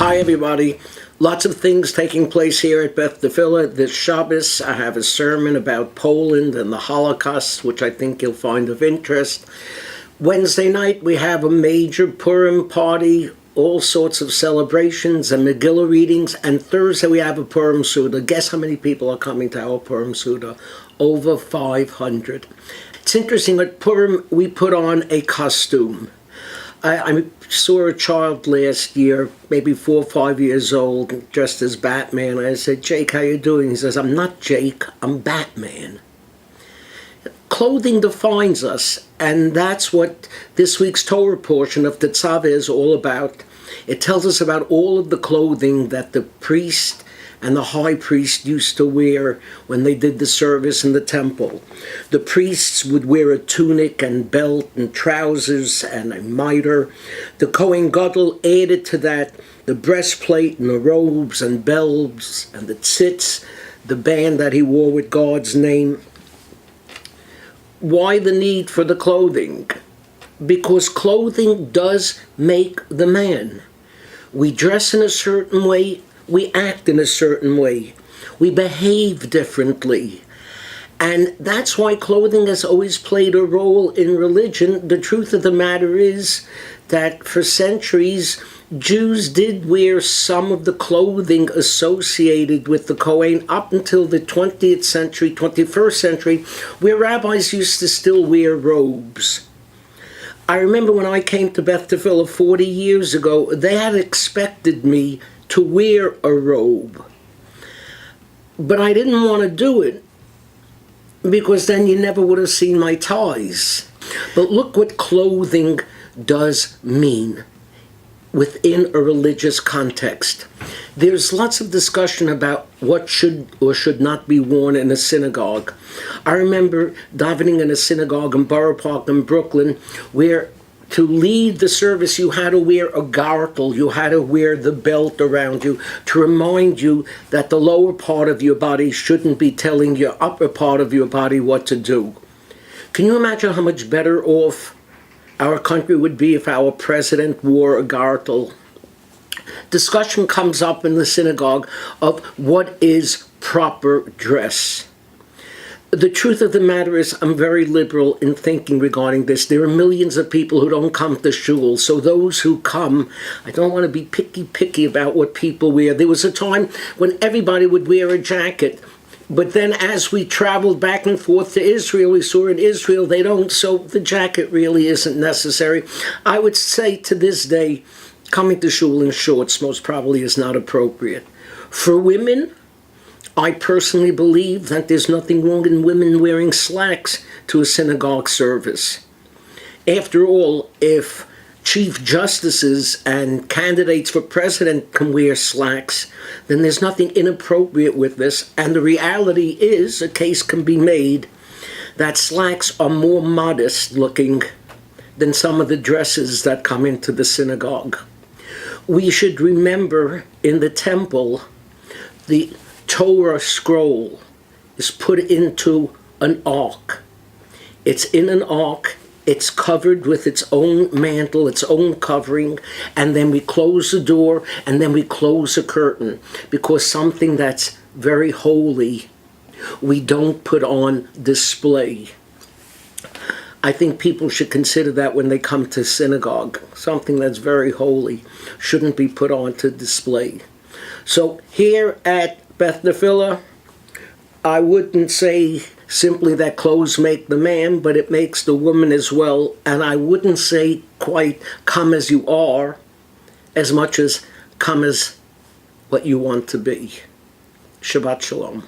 Hi everybody. Lots of things taking place here at Beth Tefillah. This Shabbos I have a sermon about Poland and the Holocaust, which I think you'll find of interest. Wednesday night we have a major Purim party, all sorts of celebrations and Megillah readings, and Thursday we have a Purim Suda. Guess how many people are coming to our Purim Suda? Over 500. It's interesting, at Purim we put on a costume. I saw a child last year, maybe 4 or 5 years old, dressed as Batman. I said, "Jake, how you doing?" He says, "I'm not Jake, I'm Batman." Clothing defines us, and that's what this week's Torah portion of Tetzaveh is all about. It tells us about all of the clothing that the priest and the high priest used to wear when they did the service in the temple. The priests would wear a tunic and belt and trousers and a mitre. The Kohen Gadol added to that the breastplate and the robes and bells and the tzitz, the band that he wore with God's name. Why the need for the clothing? Because clothing does make the man. We dress in a certain way, we act in a certain way, we behave differently. And that's why clothing has always played a role in religion. The truth of the matter is that for centuries, Jews did wear some of the clothing associated with the Kohen up until the 20th century, 21st century, where rabbis used to still wear robes. I remember when I came to Beth Tefillah 40 years ago, they had expected me to wear a robe. But I didn't want to do it, because then you never would have seen my ties. But look what clothing does mean within a religious context. There's lots of discussion about what should or should not be worn in a synagogue. I remember davening in a synagogue in Borough Park in Brooklyn, where to lead the service you had to wear a gartel, you had to wear the belt around you to remind you that the lower part of your body shouldn't be telling your upper part of your body what to do. Can you imagine how much better off our country would be if our president wore a gartel? Discussion comes up in the synagogue of what is proper dress. The truth of the matter is I'm very liberal in thinking regarding this. There are millions of people who don't come to shul, so those who come, I don't want to be picky about what people wear. There was a time when everybody would wear a jacket, but then as we traveled back and forth to Israel, we saw in Israel they don't, so the jacket really isn't necessary. I would say to this day, coming to shul in shorts most probably is not appropriate. For women, I personally believe that there's nothing wrong in women wearing slacks to a synagogue service. After all, if chief justices and candidates for president can wear slacks, then there's nothing inappropriate with this. And the reality is, a case can be made that slacks are more modest looking than some of the dresses that come into the synagogue. We should remember in the temple, the Torah scroll is put into an ark. It's in an ark, it's covered with its own mantle, its own covering, and then we close the door and then we close the curtain, because something that's very holy we don't put on display. I think people should consider that when they come to synagogue. Something that's very holy shouldn't be put on to display. So here at Beth Tefillah, I wouldn't say simply that clothes make the man, but it makes the woman as well. And I wouldn't say quite come as you are, as much as come as what you want to be. Shabbat Shalom.